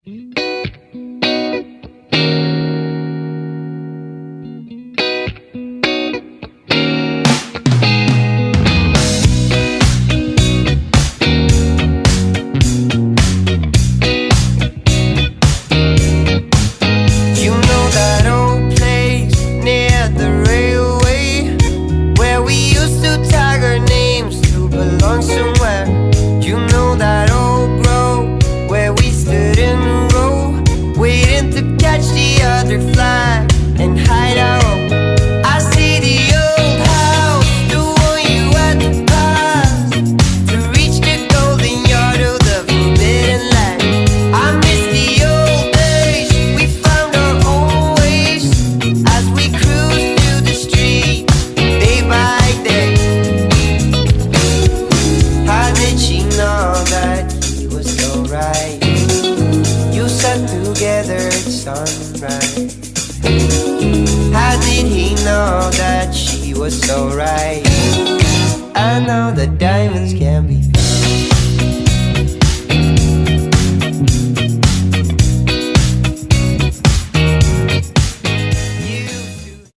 You know that old place near the railway where we used to tag our names to belong somewhere. You know that old grove where we stood in a row, waiting to catch the other flag and hide our own. I see the old house, the one you had to pass to reach the golden yard of the forbidden land. I miss the old days, we found our own ways as we cruised through the street day by day. How did she know that he was so right? You sat together at sunrise. How did he know that she was so right? I know the diamonds can be